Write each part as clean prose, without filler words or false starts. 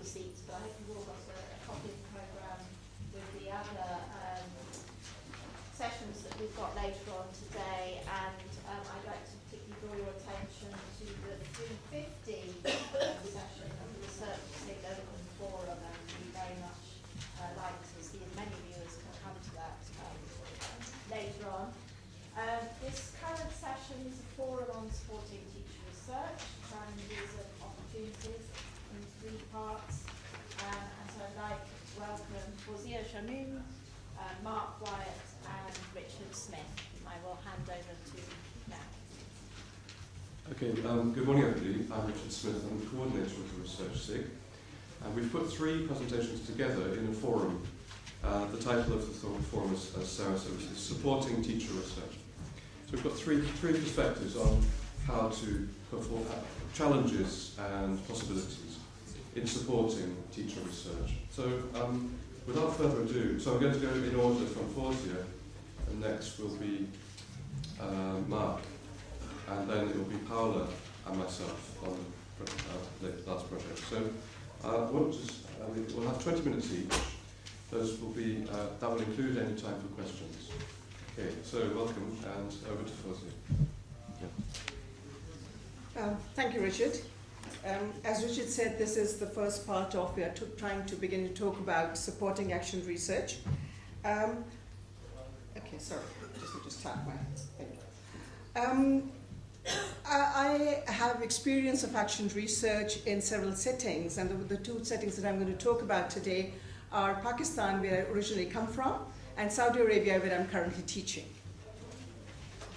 your seats, but I hope you've all got a copy of the programme with the other sessions that we've got later on today, and I'd like to particularly draw your attention to the 350 session of the ReSIG Open Forum, and we very much like to see as many of you as can come to that later on. This current session is a forum on supporting teacher research, challenges and opportunities in 3 parts, and so I'd like to welcome Fauzia Shamim, Mark Wyatt and Richard Smith. I will hand over to you now. Okay, good morning everybody. I'm Richard Smith, I'm the coordinator of the ReSIG. And we've put 3 presentations together in a forum. The title of the forum, as Sarah said, is Supporting Teacher Research. So we've got three perspectives on how to perform challenges and possibilities in supporting teacher research. So without further ado, so I'm going to go in order from Fauzia, and next will be Mark, and then it will be Paula and myself on the last project. So we'll have 20 minutes each. Those will be, that will include any time for questions. Okay, so welcome, and over to Fauzia. Yeah. Thank you, Richard. As Richard said, this is the first part of, we are trying to begin to talk about supporting action research. Okay, sorry, just tap my thing. I have experience of action research in several settings, and the 2 settings that I'm going to talk about today are Pakistan, where I originally come from, and Saudi Arabia, where I'm currently teaching.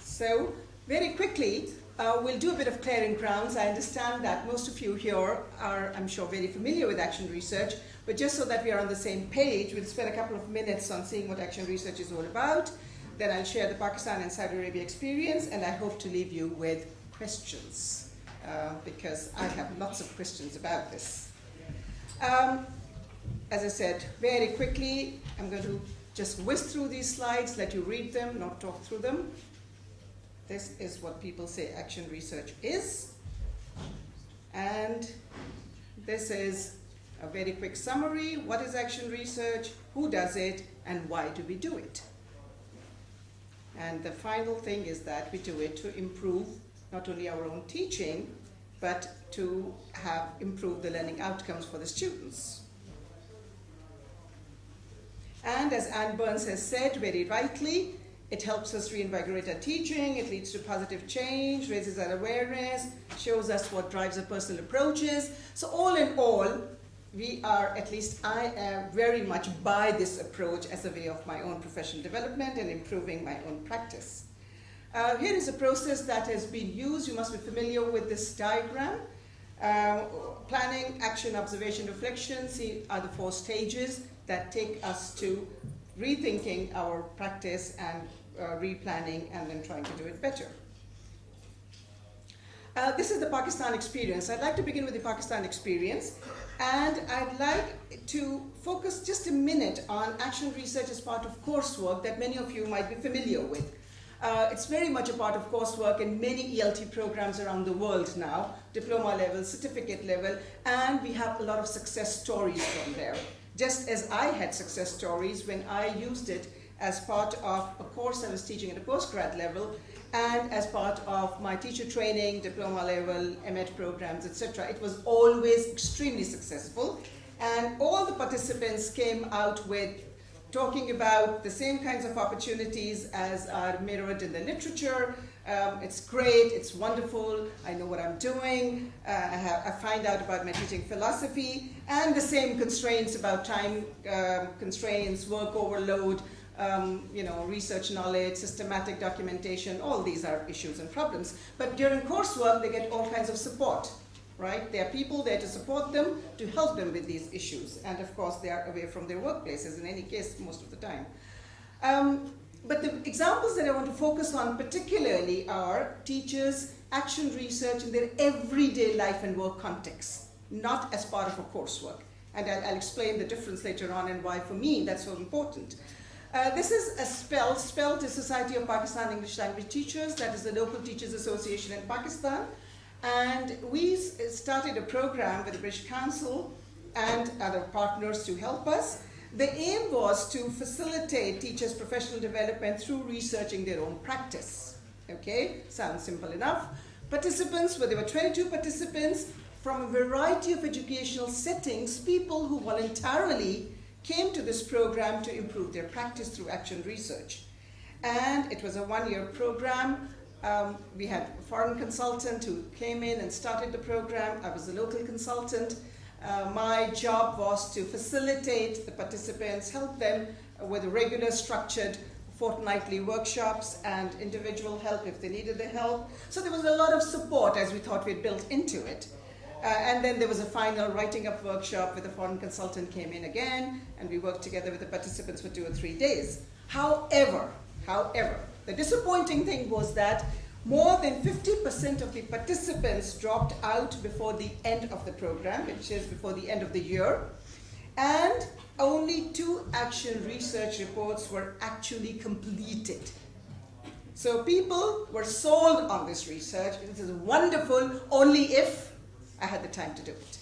So, very quickly, we'll do a bit of clearing grounds. I understand that most of you here are, I'm sure, very familiar with action research, but just so that we are on the same page, we'll spend a couple of minutes on seeing what action research is all about. Then I'll share the Pakistan and Saudi Arabia experience, and I hope to leave you with questions, because I have lots of questions about this. As I said, very quickly, I'm going to just whiz through these slides, let you read them, not talk through them. This is what people say action research is. And this is a very quick summary. What is action research? Who does it? And why do we do it? And the final thing is that we do it to improve not only our own teaching, but to improve the learning outcomes for the students. And as Anne Burns has said very rightly, it helps us reinvigorate our teaching, it leads to positive change, raises our awareness, shows us what drives our personal approaches. So all in all, we are, at least I am, very much by this approach as a way of my own professional development and improving my own practice. Here is a process that has been used. You must be familiar with this diagram. Planning, action, observation, reflection are the 4 stages that take us to rethinking our practice and replanning and then trying to do it better. This is the Pakistan experience. I'd like to begin with the Pakistan experience, and I'd like to focus just a minute on action research as part of coursework that many of you might be familiar with. It's very much a part of coursework in many ELT programs around the world now, diploma level, certificate level, and we have a lot of success stories from there. Just as I had success stories when I used it as part of a course I was teaching at a postgrad level, and as part of my teacher training, diploma level, MEd programs, etc. It was always extremely successful, and all the participants came out with talking about the same kinds of opportunities as are mirrored in the literature. It's great, it's wonderful, I know what I'm doing, I find out about my teaching philosophy, and the same constraints about time constraints, work overload, research knowledge, systematic documentation, all these are issues and problems. But during coursework, they get all kinds of support, right? There are people there to support them, to help them with these issues. And of course, they are away from their workplaces in any case, most of the time. But the examples that I want to focus on particularly are teachers' action research in their everyday life and work context, not as part of a coursework. And I'll explain the difference later on and why for me that's so important. This is a SPELT is Society of Pakistan English Language Teachers, that is the local teachers association in Pakistan. And we started a program with the British Council and other partners to help us. The aim was to facilitate teachers' professional development through researching their own practice. Okay, sounds simple enough. Participants, there were 22 participants from a variety of educational settings, people who voluntarily came to this program to improve their practice through action research. And it was a one-year program. We had a foreign consultant who came in and started the program. I was the local consultant. My job was to facilitate the participants, help them with regular structured fortnightly workshops and individual help if they needed the help. So there was a lot of support, as we thought we'd built into it. And then there was a final writing up workshop where the foreign consultant came in again, and we worked together with the participants for 2 or 3 days. However, the disappointing thing was that more than 50% of the participants dropped out before the end of the program, which is before the end of the year, and only 2 action research reports were actually completed. So people were sold on this research. This is wonderful, only if I had the time to do it.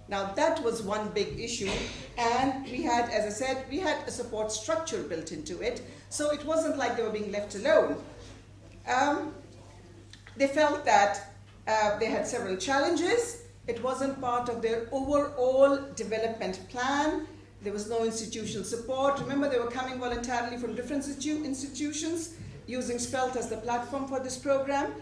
Now that was one big issue, and we had, as I said, we had a support structure built into it, so it wasn't like they were being left alone. They felt that they had several challenges. It wasn't part of their overall development plan. There was no institutional support. Remember, they were coming voluntarily from different institutions, using SPELT as the platform for this program.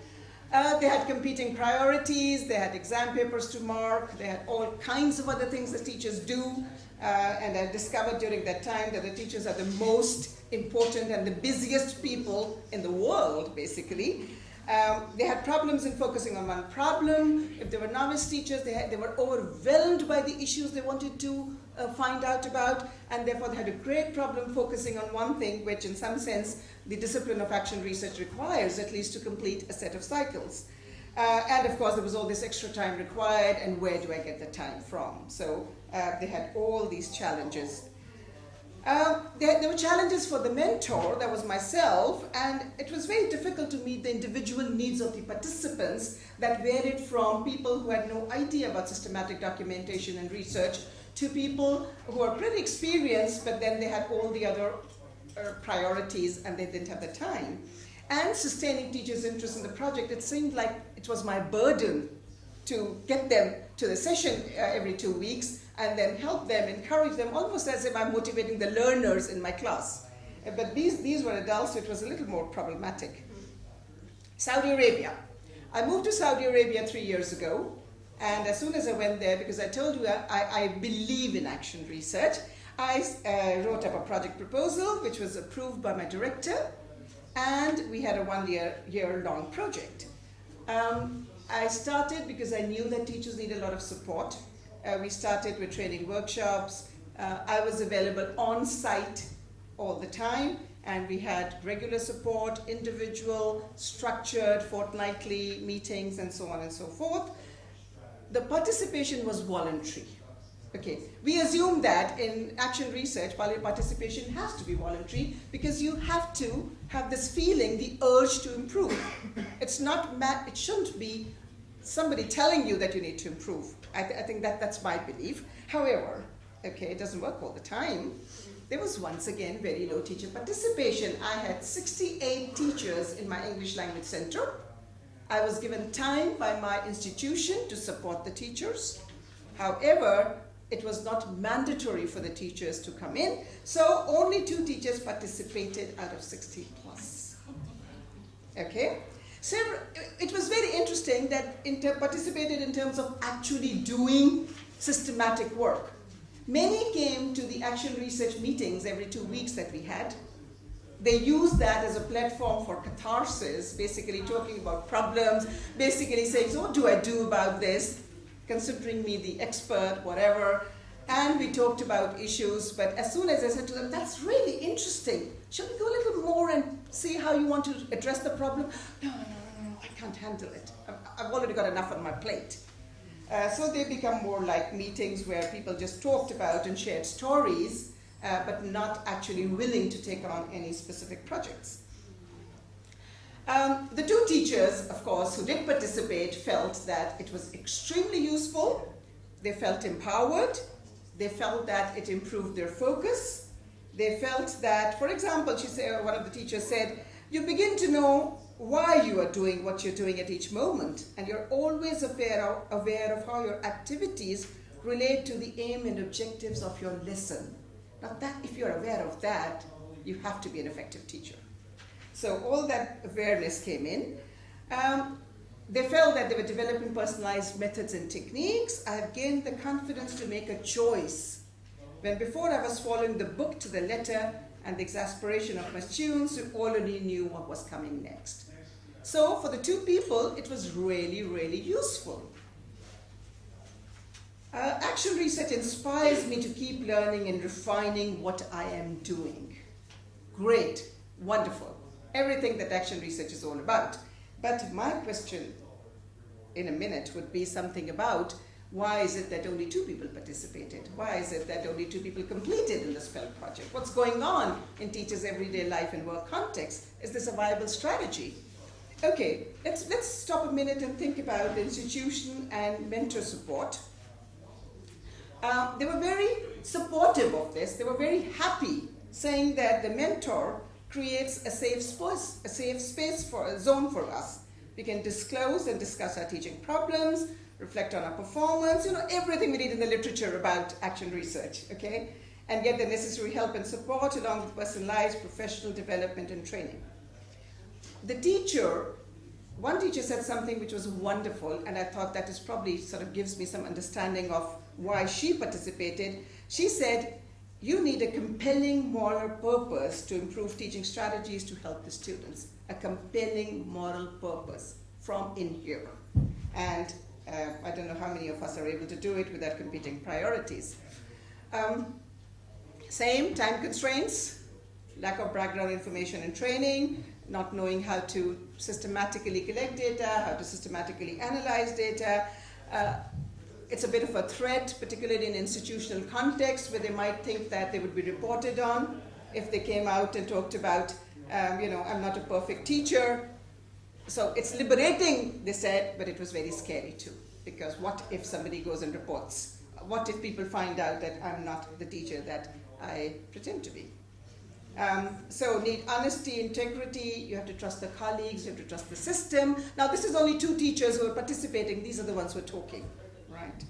They had competing priorities, they had exam papers to mark, they had all kinds of other things that teachers do, and I discovered during that time that the teachers are the most important and the busiest people in the world, basically. They had problems in focusing on one problem. If they were novice teachers, they were overwhelmed by the issues they wanted to find out about, and therefore they had a great problem focusing on one thing, which in some sense the discipline of action research requires, at least to complete a set of cycles. And of course there was all this extra time required, and where do I get the time from? So they had all these challenges. There were challenges for the mentor, that was myself, and it was very difficult to meet the individual needs of the participants that varied from people who had no idea about systematic documentation and research to people who are pretty experienced, but then they had all the other priorities and they didn't have the time. And sustaining teachers' interest in the project, it seemed like it was my burden to get them to the session every 2 weeks and then help them, encourage them, almost as if I'm motivating the learners in my class. But these were adults, so it was a little more problematic. Saudi Arabia. I moved to Saudi Arabia 3 years ago, and as soon as I went there, because I told you I believe in action research, I wrote up a project proposal, which was approved by my director, and we had a one-year-long project. I started because I knew that teachers need a lot of support. We started with training workshops. I was available on site all the time, and we had regular support, individual, structured, fortnightly meetings, and so on and so forth. The participation was voluntary. Okay, we assume that in action research, participation has to be voluntary because you have to have this feeling, the urge to improve. It's not, it shouldn't be somebody telling you that you need to improve. I think that's my belief. However, okay, it doesn't work all the time. There was once again very low teacher participation. I had 68 teachers in my English language center. I was given time by my institution to support the teachers. However, it was not mandatory for the teachers to come in, so only 2 teachers participated out of 60 plus. Okay? So it was very interesting that participated in terms of actually doing systematic work. Many came to the action research meetings every 2 weeks that we had. They used that as a platform for catharsis, basically talking about problems, basically saying, so what do I do about this? Considering me the expert, whatever. And we talked about issues, but as soon as I said to them, that's really interesting. Should we go a little more and see how you want to address the problem? No, I can't handle it. I've already got enough on my plate. So they become more like meetings where people just talked about and shared stories, but not actually willing to take on any specific projects. The 2 teachers, of course, who did participate felt that it was extremely useful. They felt empowered. They felt that it improved their focus. They felt that, for example, one of the teachers said, you begin to know why you are doing what you're doing at each moment, and you're always aware of how your activities relate to the aim and objectives of your lesson. Now that, if you're aware of that, you have to be an effective teacher. So all that awareness came in. They felt that they were developing personalized methods and techniques. I have gained the confidence to make a choice. When before I was following the book to the letter, and the exasperation of my students who already knew what was coming next. So for the two people, it was really, really useful. Action research inspires me to keep learning and refining what I am doing. Great, wonderful. Everything that action research is all about. But my question in a minute would be something about why is it that only 2 people participated? Why is it that only 2 people completed in the SPELL project? What's going on in teachers' everyday life and work context? Is this a viable strategy? Okay, let's stop a minute and think about the institution and mentor support. They were very supportive of this. They were very happy, saying that the mentor creates a safe space for a zone for us. We can disclose and discuss our teaching problems, reflect on our performance, everything we read in the literature about action research, okay? And get the necessary help and support along with personalized professional development and training. One teacher said something which was wonderful, and I thought that is probably sort of gives me some understanding of why she participated. She said, you need a compelling moral purpose to improve teaching strategies to help the students. A compelling moral purpose from in here. And I don't know how many of us are able to do it without competing priorities. Same, time constraints, lack of background information and training, not knowing how to systematically collect data, how to systematically analyze data. It's a bit of a threat, particularly in institutional context, where they might think that they would be reported on if they came out and talked about, I'm not a perfect teacher. So it's liberating, they said, but it was very scary too. Because what if somebody goes and reports? What if people find out that I'm not the teacher that I pretend to be? So need honesty, integrity, you have to trust the colleagues, you have to trust the system. Now this is only 2 teachers who are participating, these are the ones who are talking, right?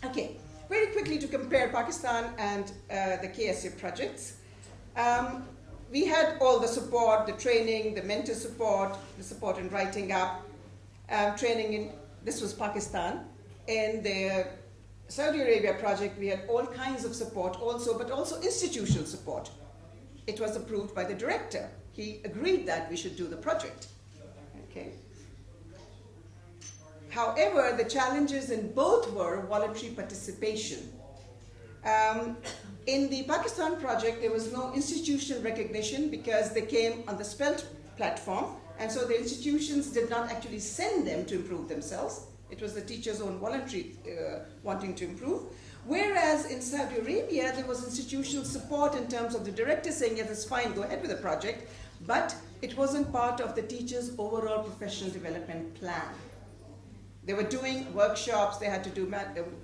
Okay, very quickly to compare Pakistan and the KSA projects. We had all the support, the training, the mentor support, the support in writing up, training in, this was Pakistan. In the Saudi Arabia project, we had all kinds of support also, but also institutional support. It was approved by the director. He agreed that we should do the project. Okay. However, the challenges in both were voluntary participation. In the Pakistan project, there was no institutional recognition because they came on the SPELT platform, and so the institutions did not actually send them to improve themselves. It was the teachers' own voluntary wanting to improve. Whereas in Saudi Arabia, there was institutional support in terms of the director saying, yes, it's fine, go ahead with the project, but it wasn't part of the teacher's overall professional development plan. They were doing workshops, they had to do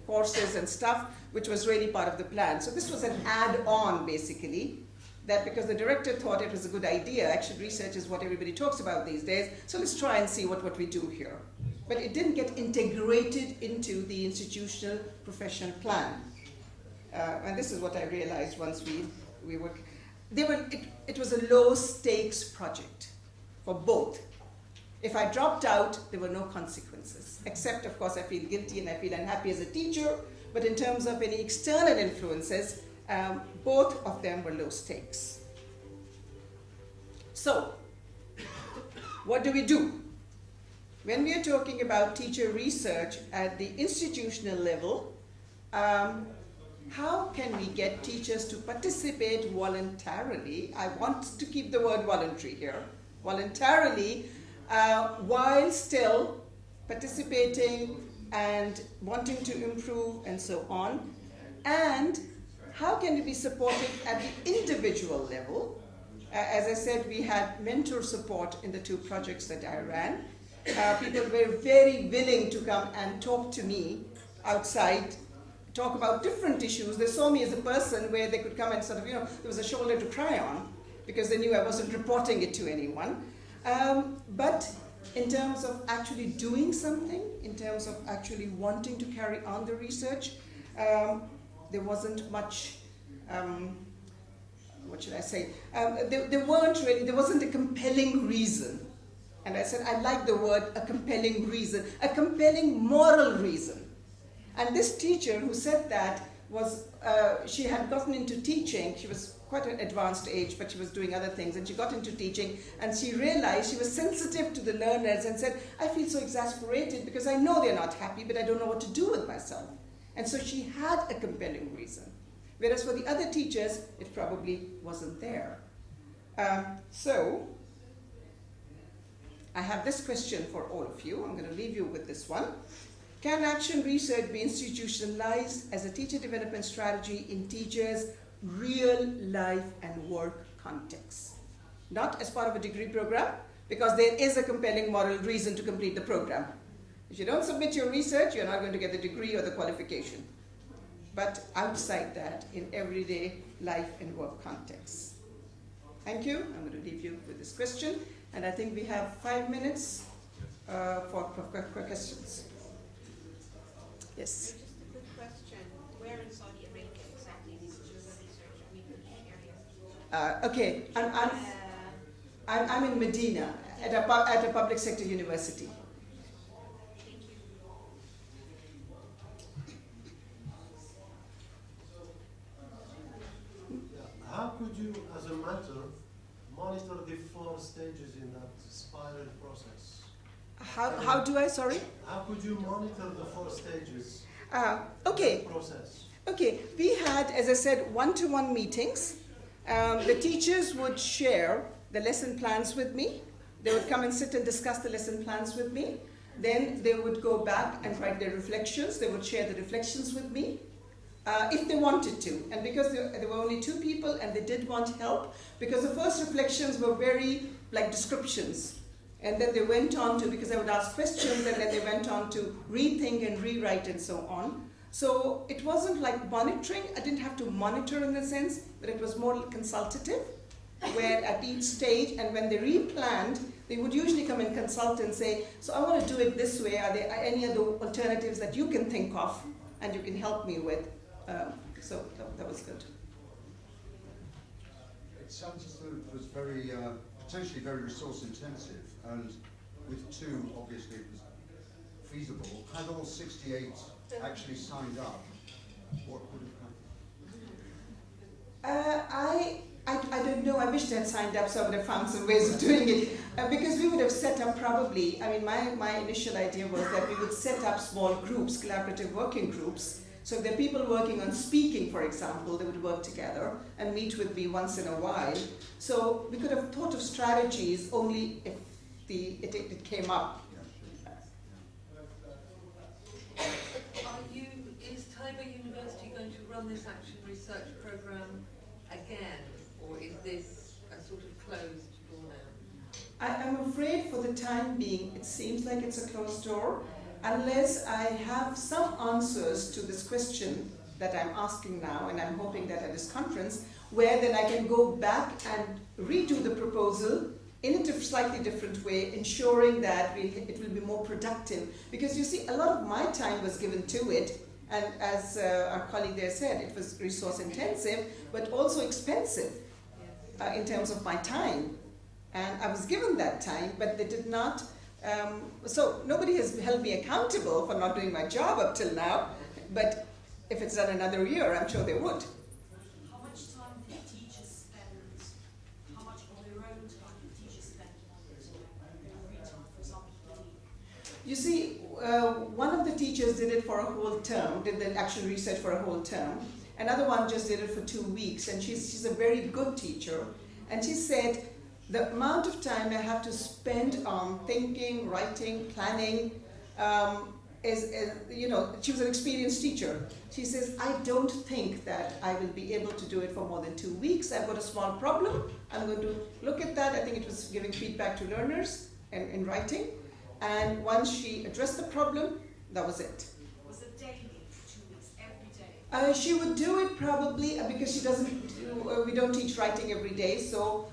courses and stuff, which was really part of the plan. So this was an add-on, basically, that because the director thought it was a good idea, action research is what everybody talks about these days, so let's try and see what we do here. But it didn't get integrated into the institutional professional plan. And this is what I realized once we were, it was a low-stakes project for both. If I dropped out, there were no consequences, except, of course, I feel guilty and I feel unhappy as a teacher, but in terms of any external influences, both of them were low stakes. So, what do we do? When we are talking about teacher research at the institutional level, how can we get teachers to participate voluntarily? I want to keep the word voluntary here. Voluntarily, while still participating and wanting to improve and so on. And how can it be supported at the individual level? As I said, we had mentor support in the 2 projects that I ran. People were very willing to come and talk to me outside talk about different issues. They saw me as a person where they could come and sort of, there was a shoulder to cry on because they knew I wasn't reporting it to anyone. But in terms of actually doing something, in terms of actually wanting to carry on the research, there wasn't much, what should I say? There wasn't a compelling reason. And I said, I like the word a compelling reason, a compelling moral reason. And this teacher who said that was, she had gotten into teaching. She was quite an advanced age, but she was doing other things. And she got into teaching, and she realized she was sensitive to the learners and said, I feel so exasperated because I know they're not happy, but I don't know what to do with myself. And so she had a compelling reason. Whereas for the other teachers, it probably wasn't there. So I have this question for all of you. I'm going to leave you with this one. Can action research be institutionalized as a teacher development strategy in teachers' real life and work context? Not as part of a degree program, because there is a compelling moral reason to complete the program. If you don't submit your research, you're not going to get the degree or the qualification. But outside that, in everyday life and work context. Thank you. I'm going to leave you with this question. And I think we have 5 minutes for questions. Yes. Just a quick question. Where in Saudi Arabia exactly is your research? We could share. Okay, I'm in Medina at a public sector university. Thank you. How could you, as a mentor, monitor the 4 stages in that spiral process? How do I, sorry? How could you monitor the 4 stages Okay. of the process? Okay, we had, as I said, one-to-one meetings. The teachers would share the lesson plans with me. They would come and sit and discuss the lesson plans with me. Then they would go back and write their reflections. They would share the reflections with me, if they wanted to. And because there were only 2 people and they did want help, because the first reflections were very like descriptions. And then they went on to, because I would ask questions, and then they went on to rethink and rewrite and so on. So it wasn't like monitoring. I didn't have to monitor in the sense, but it was more consultative, where at each stage, and when they replanned, they would usually come and consult and say, so I want to do it this way. Are there any other alternatives that you can think of and you can help me with? So that was good. It sounds as though it was very, potentially very resource intensive, and with 2, obviously it was feasible. Had all 68 actually signed up, what would have happened? I don't know. I wish they had signed up, so I would have found some ways of doing it. Because we would have set up probably, I mean, my initial idea was that we would set up small groups, collaborative working groups. So if there are people working on speaking, for example, they would work together and meet with me once in a while. So we could have thought of strategies only if it came up. Is Tailor University going to run this action research program again, or is this a sort of closed door now? I'm afraid for the time being, it seems like it's a closed door, unless I have some answers to this question that I'm asking now, and I'm hoping that at this conference, where then I can go back and redo the proposal in a slightly different way, ensuring that it will be more productive. Because you see, a lot of my time was given to it, and as our colleague there said, it was resource intensive, but also expensive in terms of my time. And I was given that time, but they did not. So nobody has held me accountable for not doing my job up till now, but if it's done another year, I'm sure they would. How much time did teachers spend, how much of their own time did teachers spend on it? Free time, for example. You see, one of the teachers did it for a whole term, did the action research for a whole term. Another one just did it for 2 weeks, and she's a very good teacher. And she said, the amount of time I have to spend on thinking, writing, planning, she was an experienced teacher. She says, I don't think that I will be able to do it for more than 2 weeks. I've got a small problem. I'm going to look at that. I think it was giving feedback to learners in writing. And once she addressed the problem, that was it. Was it daily for 2 weeks, every day? She would do it probably because she doesn't do, we don't teach writing every day, so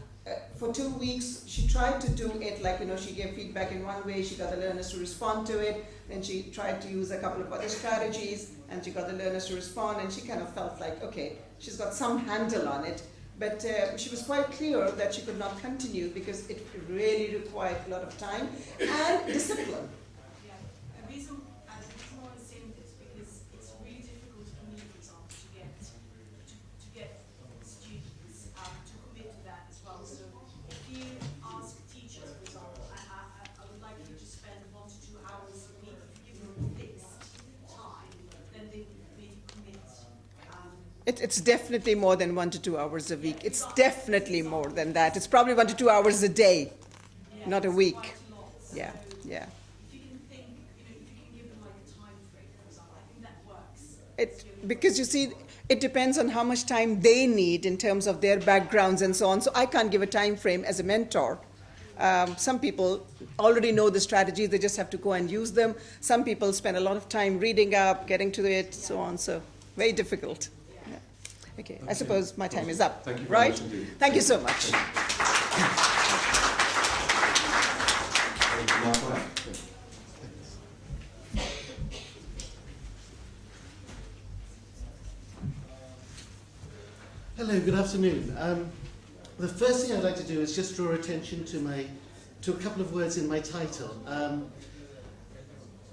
for 2 weeks she tried to do it like, she gave feedback in one way, she got the learners to respond to it, then she tried to use a couple of other strategies and she got the learners to respond, and she kind of felt like, okay, she's got some handle on it, but she was quite clear that she could not continue because it really required a lot of time and discipline. Yeah, the reason why I'm saying this because it's really difficult for me, for example, to get students to commit to that as well. So if you ask teachers, for example, I would like you to spend 1 to 2 hours a week. If you give them a fixed time, then they really commit. It's definitely more than 1 to 2 hours a week. It's definitely more than that. It's probably 1 to 2 hours a day, not a week. Quite a lot. So Yeah, yeah. if you can think, if you can give them like a time frame, for example, I think that works. Because you see, it depends on how much time they need in terms of their backgrounds and so on. So I can't give a time frame as a mentor. Some people already know the strategies, they just have to go and use them. Some people spend a lot of time reading up, getting to it, so on. So very difficult. Yeah. Okay, I suppose my time is up. Thank you very right? much indeed. Thank you so much. Hello, good afternoon. The first thing I'd like to do is just draw attention to a couple of words in my title.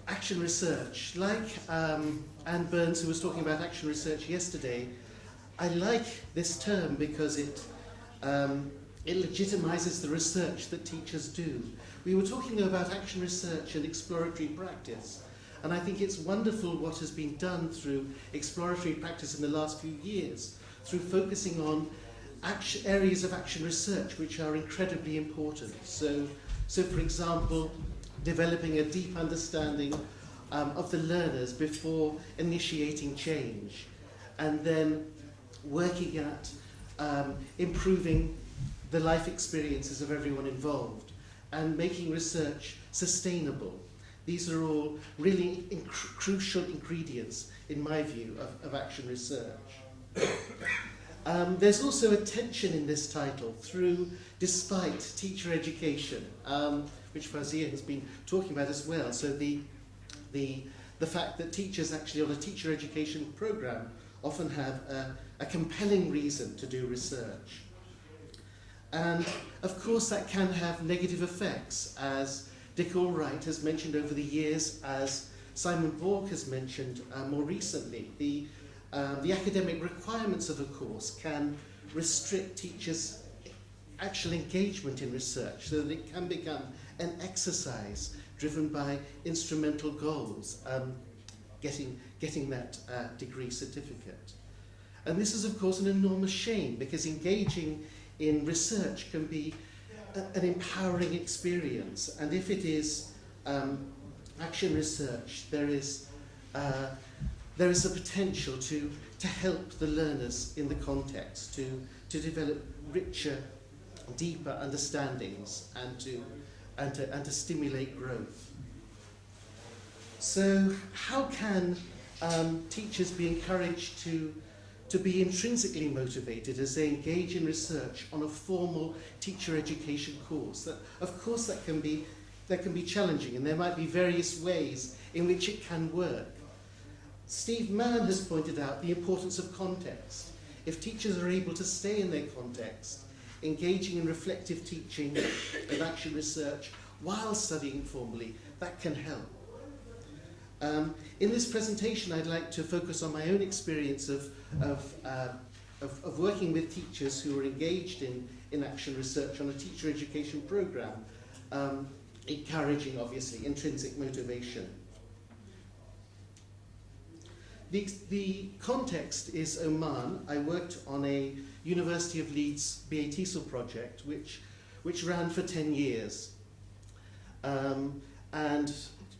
Action research. Like Anne Burns, who was talking about action research yesterday, I like this term because it legitimizes the research that teachers do. We were talking about action research and exploratory practice, and I think it's wonderful what has been done through exploratory practice in the last few years, through focusing on areas of action research which are incredibly important. So for example, developing a deep understanding of the learners before initiating change, and then working at improving the life experiences of everyone involved, and making research sustainable. These are all really crucial ingredients, in my view, of action research. There's also a tension in this title despite teacher education, which Fauzia has been talking about as well. So the fact that teachers actually on a teacher education program often have a compelling reason to do research. And of course that can have negative effects, as Dick Allwright has mentioned over the years, as Simon Borg has mentioned more recently. The academic requirements of a course can restrict teachers' actual engagement in research, so that it can become an exercise driven by instrumental goals, getting that degree certificate. And this is, of course, an enormous shame, because engaging in research can be an empowering experience. And if it is action research, there is a potential to help the learners in the context to develop richer, deeper understandings and to stimulate growth. So how can teachers be encouraged to be intrinsically motivated as they engage in research on a formal teacher education course? Of course that can be challenging, and there might be various ways in which it can work. Steve Mann has pointed out the importance of context. If teachers are able to stay in their context, engaging in reflective teaching and action research while studying formally, that can help. In this presentation, I'd like to focus on my own experience of working with teachers who are engaged in action research on a teacher education program, encouraging, obviously, intrinsic motivation. The context is Oman. I worked on a University of Leeds BA TESOL project, which ran for 10 years. And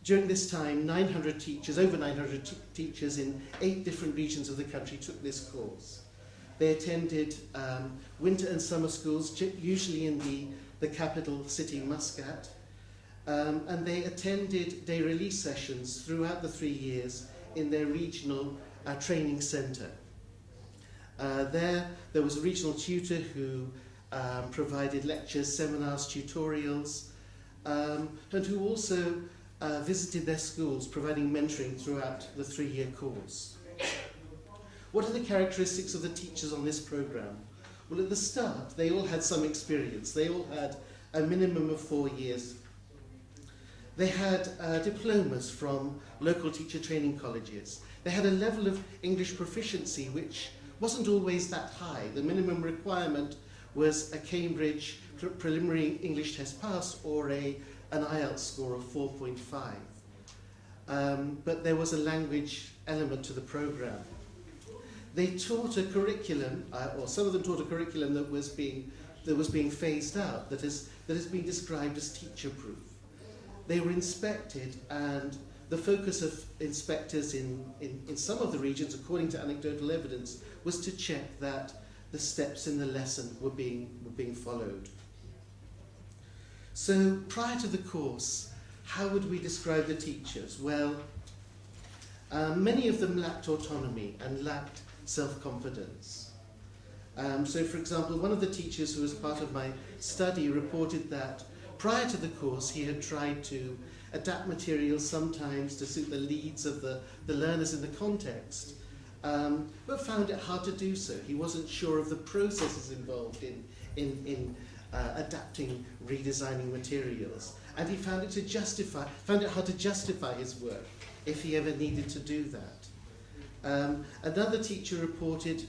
during this time, over 900 teachers in 8 different regions of the country took this course. They attended winter and summer schools, usually in the capital city, Muscat, and they attended day release sessions throughout the 3 years in their regional training centre. There was a regional tutor who provided lectures, seminars, tutorials, and who also visited their schools, providing mentoring throughout the 3-year course. What are the characteristics of the teachers on this programme? Well, at the start, they all had some experience. They all had a minimum of 4 years. They had diplomas from local teacher training colleges. They had a level of English proficiency which wasn't always that high. The minimum requirement was a Cambridge preliminary English test pass or an IELTS score of 4.5. But there was a language element to the programme. They taught a curriculum, or some of them taught a curriculum that was being phased out, that has been described as teacher-proof. They were inspected, and the focus of inspectors in some of the regions, according to anecdotal evidence, was to check that the steps in the lesson were being followed. So prior to the course, how would we describe the teachers? Well, many of them lacked autonomy and lacked self-confidence. So for example, one of the teachers who was part of my study reported that prior to the course he had tried to adapt materials sometimes to suit the needs of the learners in the context, but found it hard to do so. He wasn't sure of the processes involved in adapting, redesigning materials, and he found it hard to justify his work if he ever needed to do that. Another teacher reported,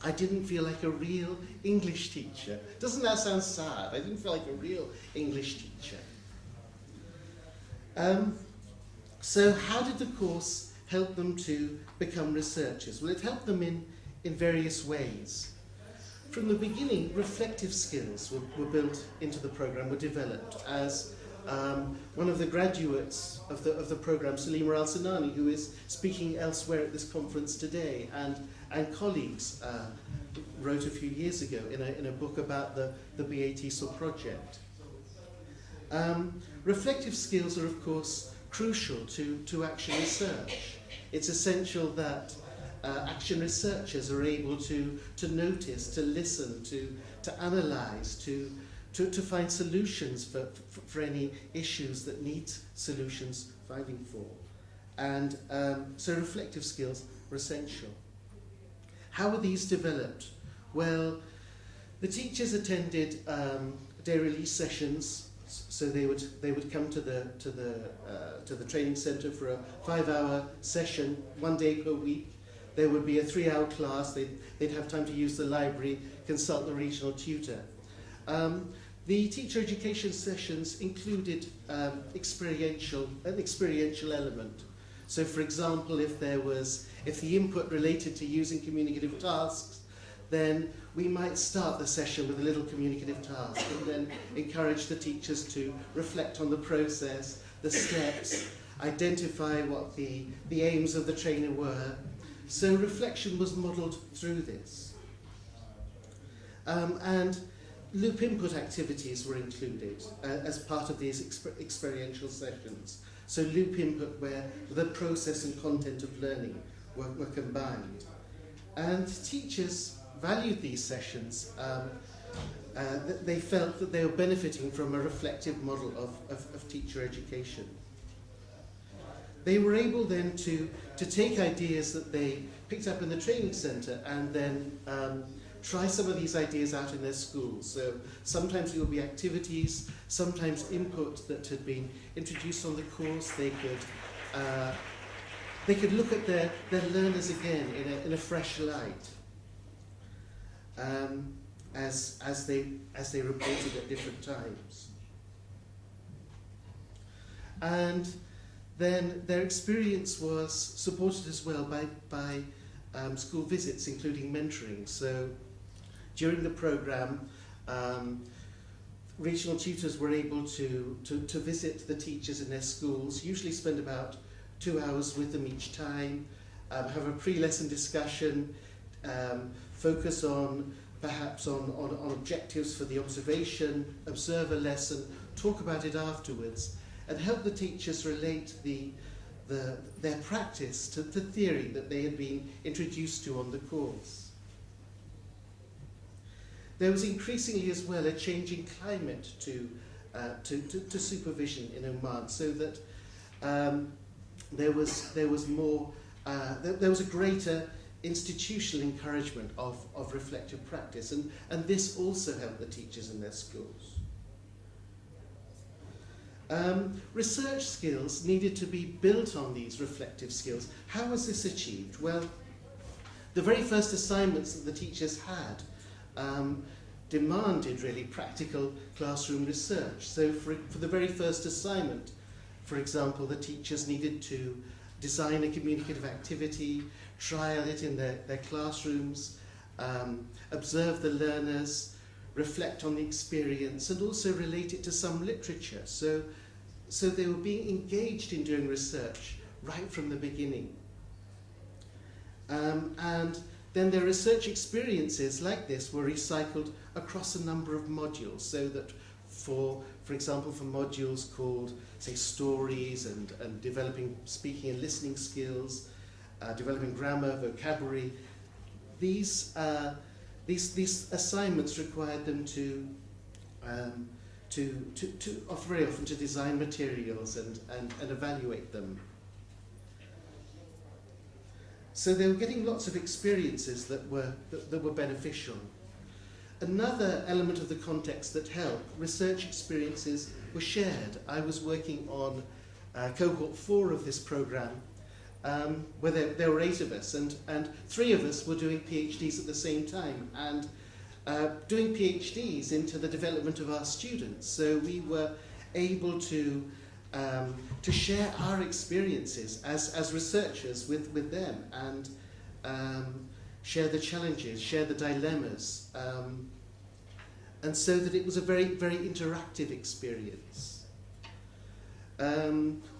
"I didn't feel like a real English teacher." Doesn't that sound sad? I didn't feel like a real English teacher. So how did the course help them to become researchers? Well, it helped them in various ways. From the beginning, reflective skills were built into the programme, were developed, as one of the graduates of the programme, Salima Al-Sinani, who is speaking elsewhere at this conference today, and colleagues wrote a few years ago in a book about the BATESOL project. Reflective skills are, of course, crucial to action research. It's essential that action researchers are able to notice, to listen, to analyse, to find solutions for any issues that need solutions finding for. And so reflective skills are essential. How were these developed? Well, the teachers attended day release sessions, so they would come to the training centre for a 5-hour session, 1 day per week. There would be a 3-hour class. They'd have time to use the library, consult the regional tutor. The teacher education sessions included an experiential element. So, for example, if the input related to using communicative tasks, then we might start the session with a little communicative task and then encourage the teachers to reflect on the process, the steps, identify what the aims of the trainer were. So reflection was modelled through this. And loop input activities were included as part of these experiential sessions. So loop input where the process and content of learning were combined. And teachers valued these sessions. They felt that they were benefiting from a reflective model of teacher education. They were able then to take ideas that they picked up in the training centre and then try some of these ideas out in their schools. So sometimes it would be activities, sometimes input that had been introduced on the course. They could look at their learners again in a fresh light, as they reported at different times. And then their experience was supported as well by school visits, including mentoring. So during the programme, regional tutors were able to visit the teachers in their schools, usually spend about 2 hours with them each time, have a pre-lesson discussion, focus perhaps on objectives for the observation, observe a lesson, talk about it afterwards, and help the teachers relate the their practice to the theory that they had been introduced to on the course. There was increasingly as well a changing climate to supervision in Oman, so that there was more, there was a greater institutional encouragement of reflective practice, and this also helped the teachers in their schools. Research skills needed to be built on these reflective skills. How was this achieved? Well, the very first assignments that the teachers had demanded really practical classroom research. So for the very first assignment, for example, the teachers needed to design a communicative activity, trial it in their classrooms, observe the learners, reflect on the experience, and also relate it to some literature. So they were being engaged in doing research right from the beginning. And then their research experiences like this were recycled across a number of modules, so that for example, for modules called, say, stories and developing speaking and listening skills, developing grammar, vocabulary, these assignments required them to very often to design materials and evaluate them. So they were getting lots of experiences that were beneficial. Another element of the context that helped, research experiences were shared. I was working on cohort 4 of this program, where there were 8 of us, and 3 of us were doing PhDs at the same time, and doing PhDs into the development of our students. So we were able to share our experiences as researchers with them, and share the challenges, share the dilemmas, and so that it was a very, very interactive experience.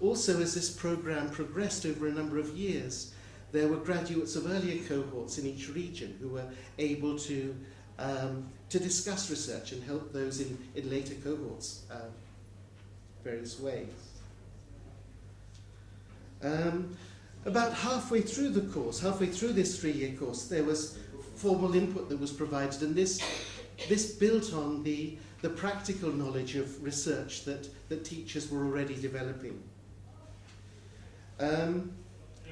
Also, as this program progressed over a number of years, there were graduates of earlier cohorts in each region who were able to discuss research and help those in later cohorts various ways. About halfway through the course, halfway through this 3-year course, there was formal input that was provided, and this built on the practical knowledge of research that teachers were already developing.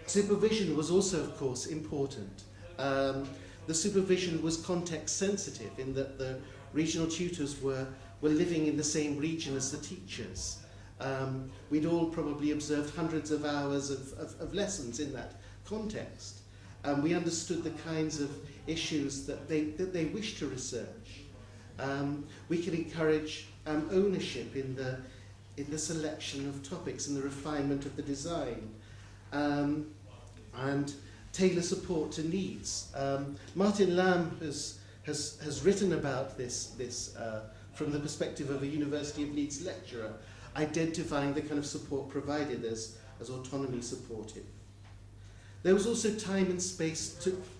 Supervision was also, of course, important. The supervision was context sensitive in that the regional tutors were living in the same region as the teachers. We'd all probably observed hundreds of hours of lessons in that context. We understood the kinds of issues that they wished to research. We could encourage ownership in the selection of topics and the refinement of the design, and tailor support to needs. Martin Lamb has written about this from the perspective of a University of Leeds lecturer, identifying the kind of support provided as autonomy supported. There was also time and space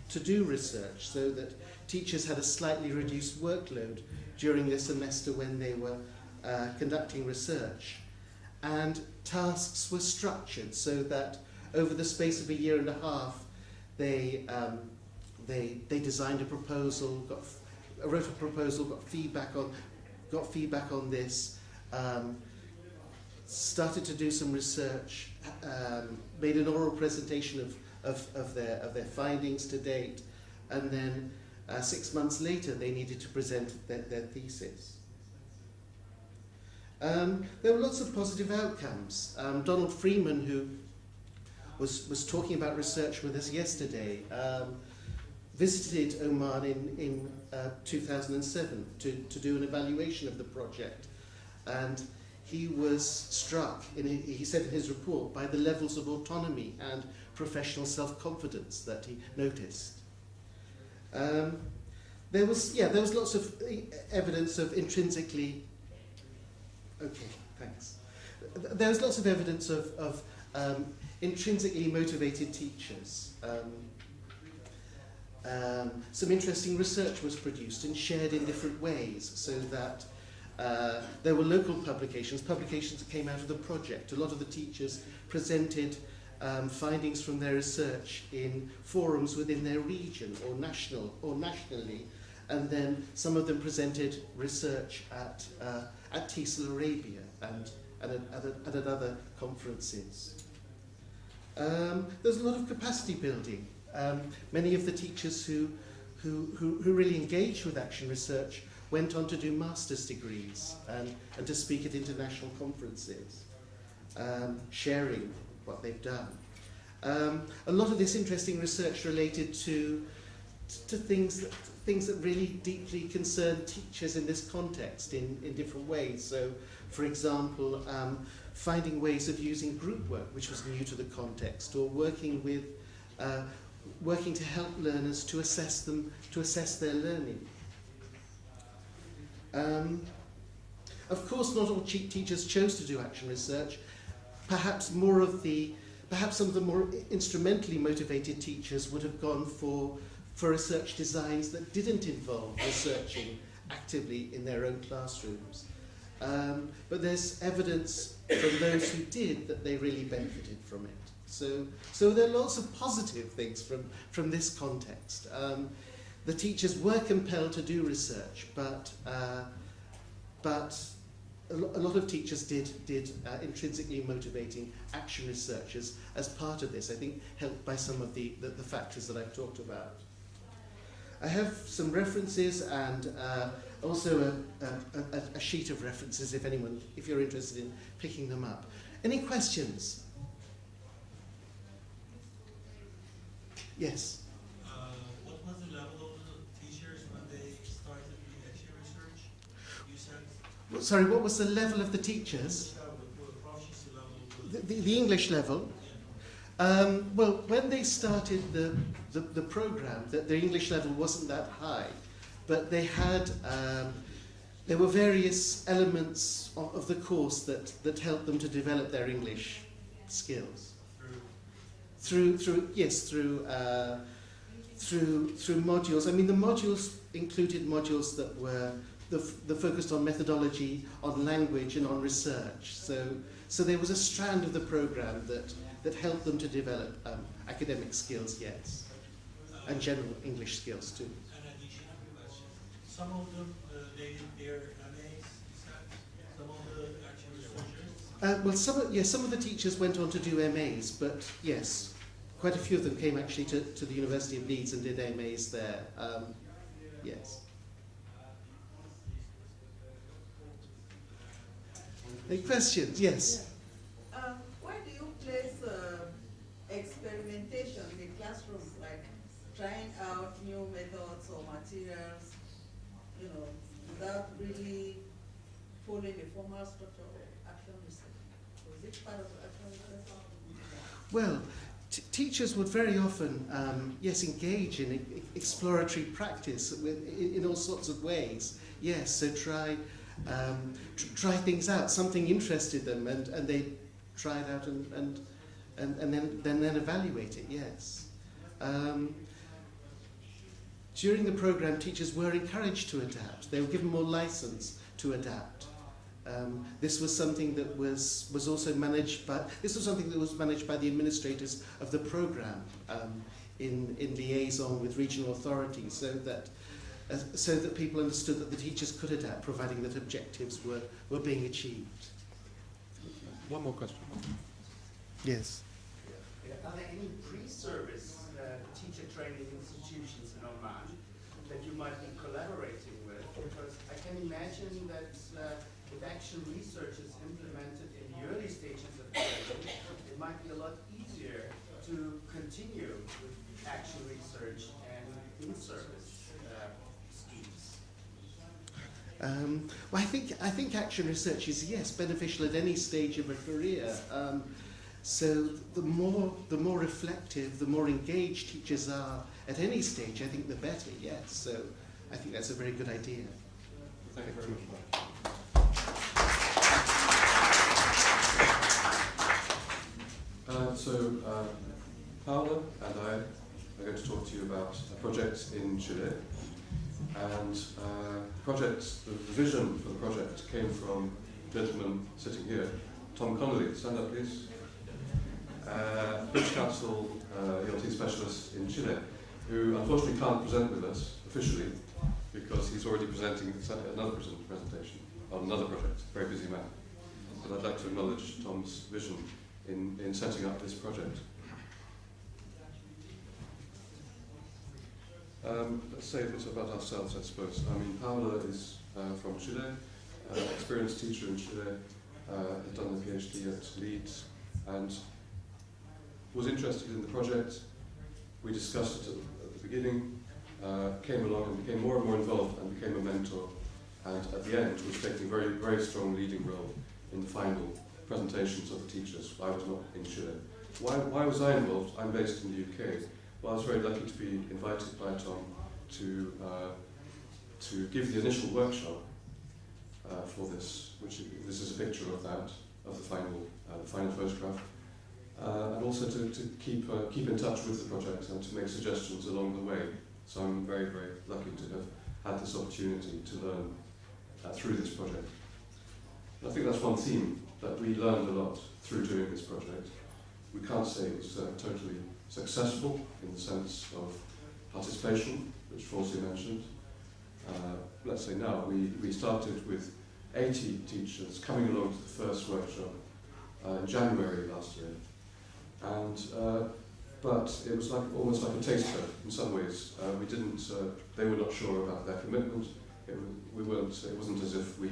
to do research, so that teachers had a slightly reduced workload during the semester when they were conducting research. And tasks were structured so that over the space of a year and a half, they designed a proposal, wrote a proposal, got feedback on this, started to do some research, made an oral presentation of their findings to date, and then 6 months later they needed to present their thesis. There were lots of positive outcomes. Donald Freeman, who was talking about research with us yesterday, visited Oman in 2007 to do an evaluation of the project, and he was struck, he said in his report, by the levels of autonomy and professional self-confidence that he noticed. There was lots of evidence of intrinsically. Okay, thanks. There was lots of evidence of intrinsically motivated teachers. Some interesting research was produced and shared in different ways, so that there were local publications that came out of the project. A lot of the teachers presented findings from their research in forums within their region or nationally, and then some of them presented research at TESOL Arabia and at other conferences. There's a lot of capacity building. Many of the teachers who really engaged with action research went on to do master's degrees and to speak at international conferences, sharing what they've done. A lot of this interesting research related to things that really deeply concern teachers in this context in different ways. So, for example, finding ways of using group work, which was new to the context, or working to help learners to assess their learning. Of course, not all teachers chose to do action research. Perhaps some of the more instrumentally motivated teachers would have gone for research designs that didn't involve researching actively in their own classrooms. But there's evidence from those who did that they really benefited from it. So there are lots of positive things from this context. The teachers were compelled to do research, but a lot of teachers did intrinsically motivating action research as part of this, I think helped by some of the factors that I've talked about. I have some references and also a sheet of references if you're interested in picking them up. Any questions? Yes? What was the level of the teachers when they started the action research? You said... Sorry, what was the level of the teachers? The English level? Well, when they started the program, the English level wasn't that high, but they had there were various elements of the course that helped them to develop their English skills. Through modules. I mean, the modules included modules that were focused on methodology, on language, and on research. So there was a strand of the program that helped them to develop academic skills, yes, and general English skills too. An additional question. Some of them, they did their MAs, some of the action researchers? Some of the teachers went on to do MAs, but yes, quite a few of them came actually to the University of Leeds and did MAs there. Yes. Any questions? Yes. Why do you place experimentation in the classroom, like trying out new methods or materials, without really following the formal structure of action research? Was it part of action research? Well, teachers would very often, engage in exploratory practice in all sorts of ways. Yes, so try things out. Something interested them, and they try it out and then evaluate it. Yes. During the program, teachers were encouraged to adapt. They were given more license to adapt. This was something that was also managed by. This was something that was managed by the administrators of the program in liaison with regional authorities, so that people understood that the teachers could adapt, providing that objectives were being achieved. One more question. Yes. Are there any pre-service teacher training institutions in Oman that you might be collaborating with? Because I can imagine that with action research is implemented in the early stages of training, it might be a lot easier to continue with action research and in-service schemes. Well, I think action research is, yes, beneficial at any stage of a career. So the more reflective, the more engaged teachers are at any stage, I think the better, yes. So I think that's a very good idea. Thank you very much for that. Paula and I are going to talk to you about a project in Chile. And the vision for the project came from a gentleman sitting here, Tom Connolly. Stand up, please. British Council ELT specialist in Chile, who unfortunately can't present with us officially because he's already presenting another presentation on another project, very busy man. But I'd like to acknowledge Tom's vision in setting up this project. Let's say a bit about ourselves, I suppose. I mean, Paula is from Chile, experienced teacher in Chile, had done the PhD at Leeds, and was interested in the project. We discussed it at the beginning, came along and became more and more involved and became a mentor, and at the end was taking a very, very strong leading role in the final presentations of the teachers. I was not in Chile. Why was I involved? I'm based in the UK. Well, I was very lucky to be invited by Tom to give the initial workshop for this, which this is a picture of that, of the final photograph, and also to keep in touch with the project and to make suggestions along the way. So I'm very, very lucky to have had this opportunity to learn through this project. And I think that's one theme, that we learned a lot through doing this project. We can't say it was totally successful in the sense of participation, which Fauzia mentioned. Let's say now, we started with 80 teachers coming along to the first workshop in January last year. And but it was almost like a taster in some ways. They were not sure about their commitment. It wasn't as if we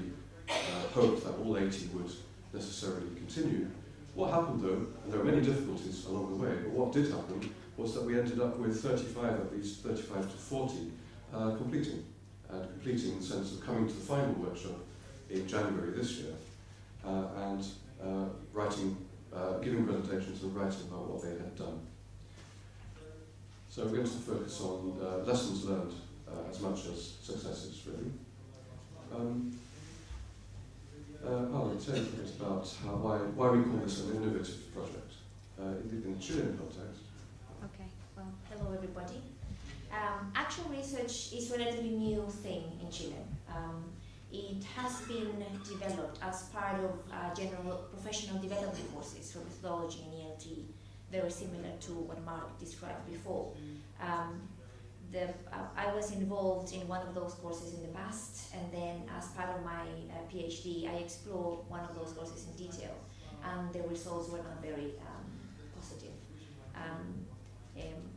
hoped that all 80 would necessarily continue. What happened though, and there were many difficulties along the way, but what did happen was that we ended up with 35, at least 35 to 40, completing in the sense of coming to the final workshop in January this year, and writing, giving presentations and writing about what they had done. So we're going to focus on lessons learned as much as successes, really. Paula, tell us a bit about why we call this an innovative project in the Chilean context. Okay, well, hello everybody. Actual research is a relatively new thing in Chile. It has been developed as part of general professional development courses for methodology and ELT, very similar to what Mark described before. I was involved in one of those courses in the past, and then as part of my PhD, I explored one of those courses in detail, and the results were not very positive.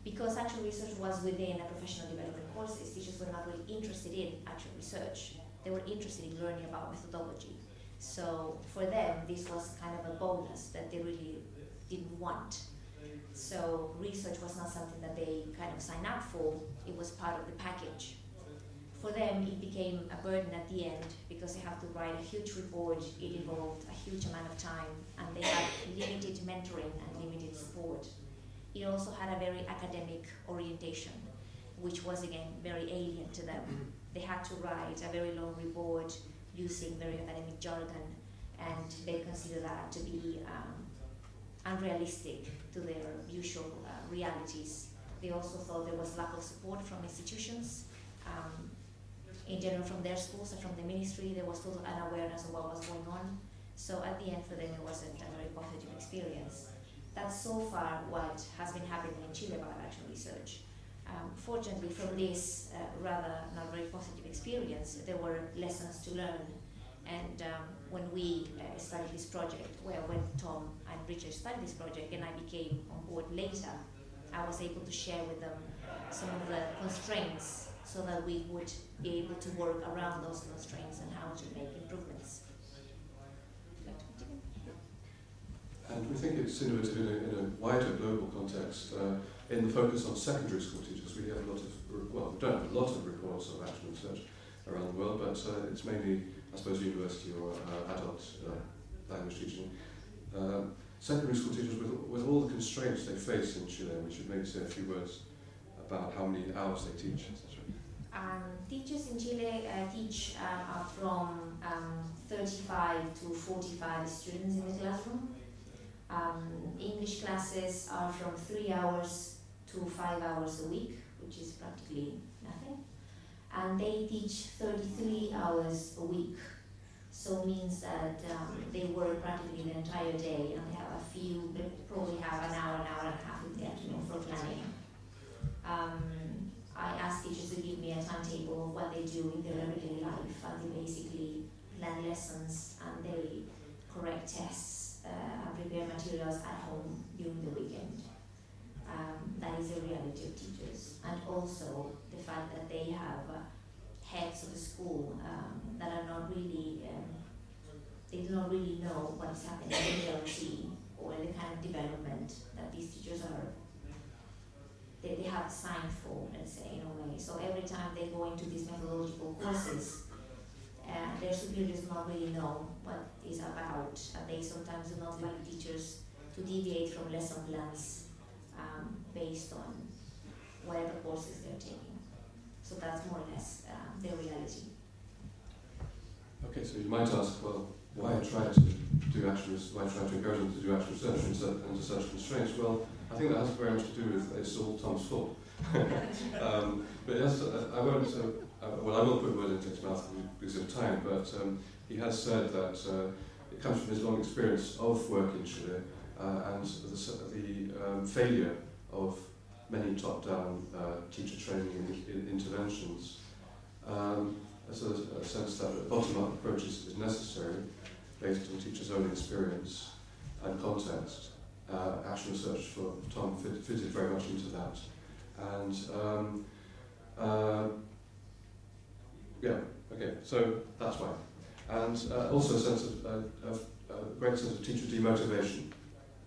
Because actual research was within a professional development courses, teachers were not really interested in actual research. They were interested in learning about methodology. So for them, this was kind of a bonus that they really didn't want. So research was not something that they kind of signed up for, it was part of the package. For them, it became a burden at the end because they have to write a huge report, it involved a huge amount of time, and they had limited mentoring and limited support. It also had a very academic orientation, which was again very alien to them. They had to write a very long report using very academic jargon, and they consider that to be unrealistic to their usual realities. They also thought there was lack of support from institutions. In general, from their schools and from the ministry, there was total unawareness of what was going on. So at the end, for them, it wasn't a very positive experience. That's so far what has been happening in Chile about actual research. Fortunately, from this rather not very positive experience, there were lessons to learn. And when we started this project, well, when Tom and Richard started this project and I became on board later, I was able to share with them some of the constraints so that we would be able to work around those constraints and how to make improvements. And we think it's innovative in a wider global context. In the focus on secondary school teachers, we have a lot of, well, we don't have a lot of reports of actual research around the world, but it's mainly, I suppose, university or adult language teaching. Secondary school teachers, with all the constraints they face in Chile, we should maybe say a few words about how many hours they teach, etc. Teachers in Chile teach from 35 to 45 students in the classroom. English classes are from 3 hours to 5 hours a week, which is practically nothing. And they teach 33 hours a week. So it means that they work practically the entire day, and they have a few, they probably have an hour and a half in the afternoon for planning. I asked teachers to give me a timetable of what they do in their everyday life, and they basically plan lessons and they correct tests and prepare materials at home during the weekend. That is the reality of teachers, and also the fact that they have heads of the school that are not really, they do not really know what is happening in reality or the kind of development that these teachers are, they have signed for, let's say, in a way. So every time they go into these methodological courses, their superiors do not really know what it's about, and they sometimes do not like teachers to deviate from lesson plans based on whatever courses they're taking. So that's more or less their reality. Okay, so you might ask, well, why try to do action? Why try to encourage them to do action research under such constraints? Well, I think that has very much to do with it's all Tom's fault. But yes, I won't. Well, I will put words into his mouth because of time. But he has said that it comes from his long experience of work in Chile and the failure of many top-down teacher training interventions. There's a sense that bottom-up approaches is necessary based on teachers' own experience and context. Action research for Tom fitted very much into that. And yeah, okay, so that's why. And also a sense of great sense of teacher demotivation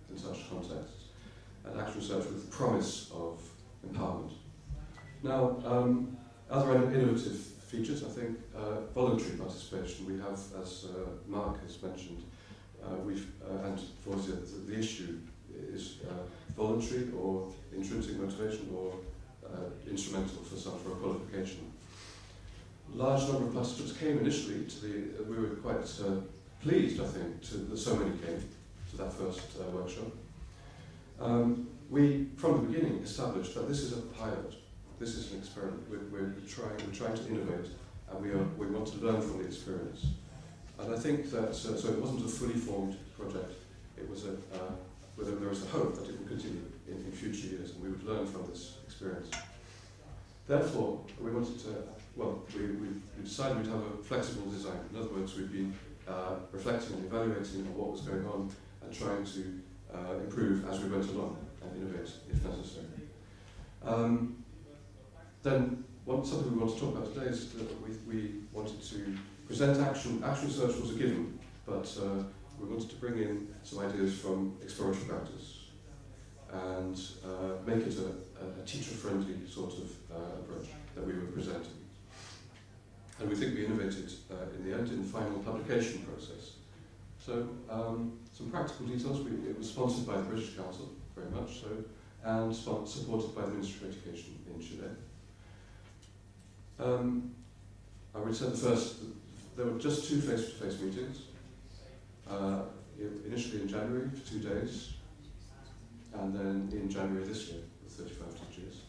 in such contexts, and action research with the promise of empowerment. Now, other innovative features, I think, voluntary participation. We have, as Mark has mentioned, and Fauzia, the issue is voluntary or intrinsic motivation or instrumental for a qualification. Large number of participants came initially to we were quite pleased, I think, that so many came to that first workshop. We, from the beginning, established that this is a pilot. This is an experiment. We're trying to innovate, and we want to learn from the experience. And I think that so it wasn't a fully formed project. It was there was a hope that it would continue in future years, and we would learn from this experience. Therefore, we wanted to. Well, we decided we'd have a flexible design. In other words, we'd be reflecting and evaluating on what was going on and trying to improve as we went along and innovate if necessary. Then something we want to talk about today is that we wanted to present action. Action research was a given, but we wanted to bring in some ideas from exploratory practice and make it a teacher-friendly sort of approach that we were presenting. And we think we innovated in the end in the final publication process. So some practical details. It was sponsored by the British Council, very much so, and supported by the Ministry of Education in Chile. I would say there were just 2 face-to-face meetings, initially in January for 2 days, and then in January this year with 35 teachers.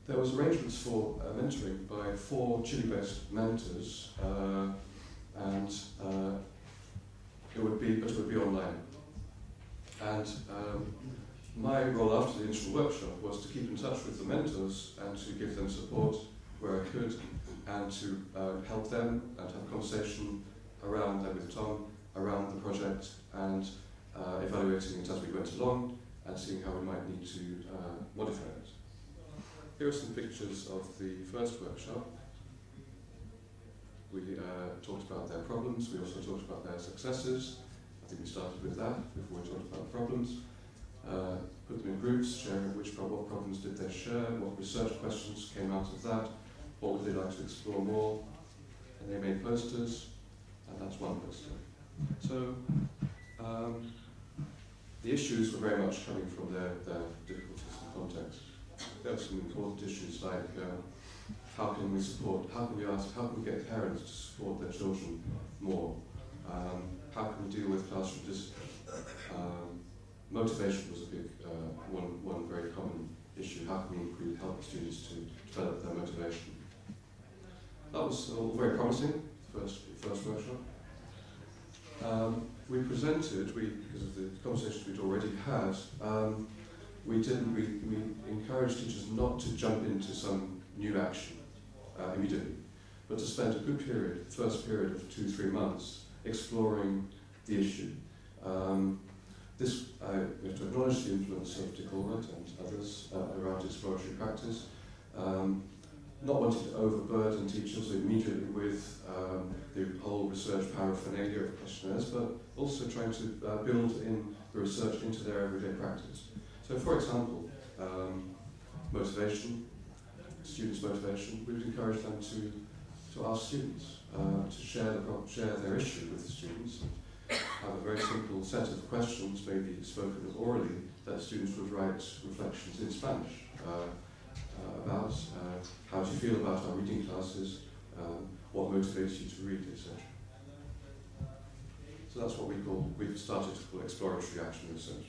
There was arrangements for mentoring by 4 Chile-based mentors, and it would be online. And my role after the initial workshop was to keep in touch with the mentors and to give them support where I could, and to help them and have a conversation around them with Tom, around the project, and evaluating it as we went along and seeing how we might need to modify it. Here are some pictures of the first workshop. We talked about their problems, we also talked about their successes. I think we started with that before we talked about the problems. Put them in groups, sharing what problems did they share, what research questions came out of that, what would they like to explore more, and they made posters, and that's one poster. So the issues were very much coming from their difficulties and context. There were some important issues like how can we get parents to support their children more? How can we deal with classroom discipline? Motivation was a big one very common issue. How can we help students to develop their motivation? That was all very promising, first workshop. We presented, because of the conversations we'd already had, we encouraged teachers not to jump into some new action immediately, but to spend a good period, first period of 2-3 months, exploring the issue. We have to acknowledge the influence of Tailor and others around exploratory practice, not wanting to overburden teachers immediately with the whole research paraphernalia of questionnaires, but also trying to build in the research into their everyday practice. So, for example, motivation, students' motivation, we would encourage them to ask students to share their issue with the students, and have a very simple set of questions, maybe spoken orally, that students would write reflections in Spanish about how do you feel about our reading classes, what motivates you to read, etc. So that's what we've started to call exploratory action research.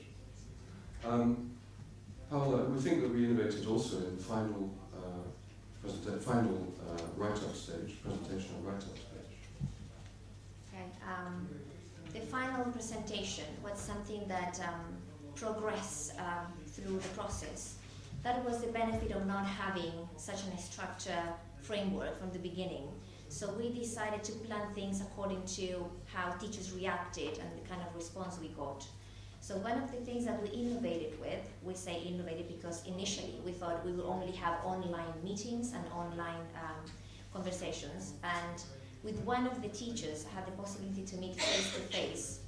Paula, we think that we innovated also in the final write-up stage, presentation and write-up stage. Okay. The final presentation was something that progressed through the process. That was the benefit of not having such a structured framework from the beginning. So we decided to plan things according to how teachers reacted and the kind of response we got. So one of the things that we innovated with, we say innovated because initially we thought we would only have online meetings and online conversations. And with one of the teachers, I had the possibility to meet face to face.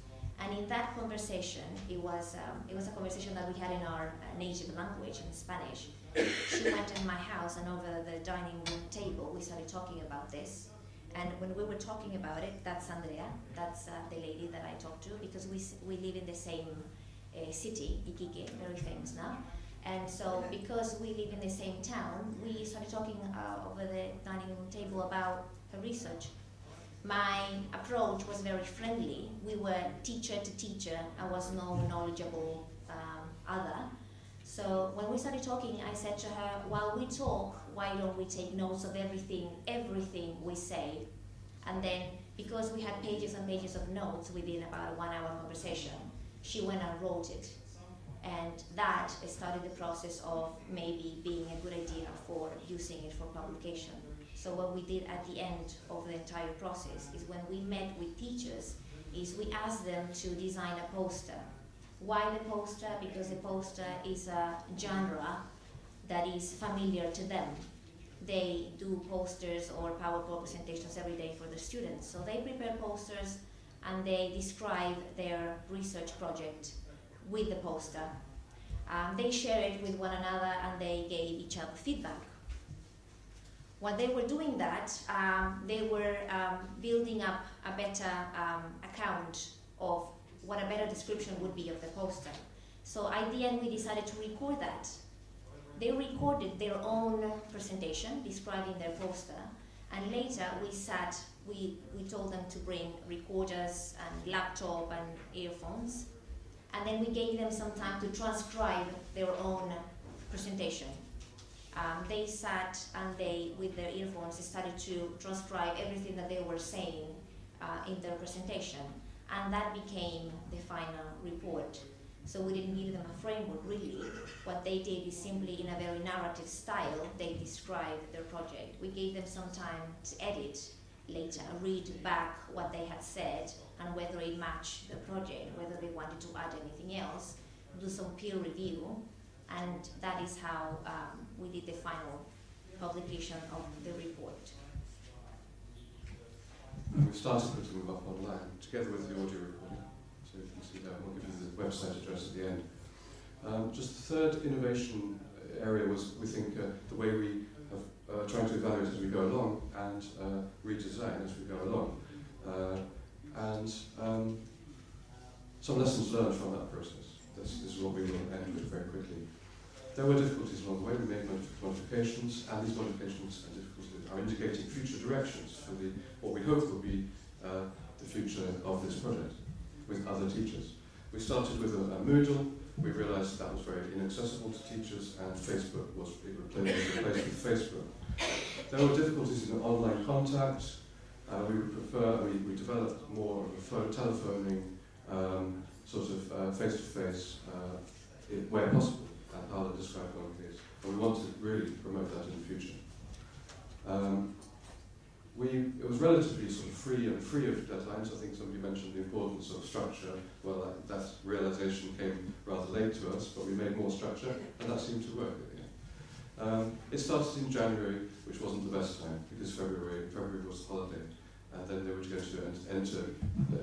And in that conversation, it was a conversation that we had in our native language, in Spanish. She went in my house, and over the dining room table, we started talking about this. And when we were talking about it, that's Andrea, that's the lady that I talked to, because we live in the same city, Iquique, very famous now. And so because we live in the same town, we started talking over the dining room table about her research. My approach was very friendly. We were teacher to teacher. I was no knowledgeable other. So when we started talking, I said to her, while we talk, why don't we take notes of everything we say? And then, because we had pages and pages of notes within about a 1-hour conversation, she went and wrote it. And that started the process of maybe being a good idea for using it for publication. So what we did at the end of the entire process is when we met with teachers, is we asked them to design a poster. Why the poster? Because the poster is a genre that is familiar to them. They do posters or PowerPoint presentations every day for the students. So they prepare posters and they describe their research project with the poster. They share it with one another and they gave each other feedback. While they were doing that, they were building up a better account of what a better description would be of the poster. So at the end, we decided to record that. They recorded their own presentation describing their poster, and later we told them to bring recorders and laptop and earphones, and then we gave them some time to transcribe their own presentation. They sat and they, with their earphones, started to transcribe everything that they were saying in their presentation, and that became the final report. So we didn't give them a framework really. What they did is simply in a very narrative style, they described their project. We gave them some time to edit later, read back what they had said and whether it matched the project, whether they wanted to add anything else, do some peer review, and that is how we did the final publication of the report. And we've started putting them up online together with the audio recording, so you can see that. We'll give you the website address at the end. Just the third innovation area was, we think, the way we have trying to evaluate as we go along and redesign as we go along. And some lessons learned from that process. This is what we will end with very quickly. There were difficulties along the way. We made modifications, and these modifications and difficulties are indicating future directions for what we hope will be the future of this project with other teachers. We started with a Moodle. We realized that was very inaccessible to teachers, and Facebook was replaced with Facebook. There were difficulties in online contact. We would prefer, we developed more of a telephoning sort of face-to-face where possible, and Paula described one of these. And we want to really promote that in the future. It was relatively sort of free of deadlines. I think somebody mentioned the importance of structure. Well, that realization came rather late to us, but we made more structure, and that seemed to work at the end. It started in January, which wasn't the best time, because February was the holiday, and then they were going to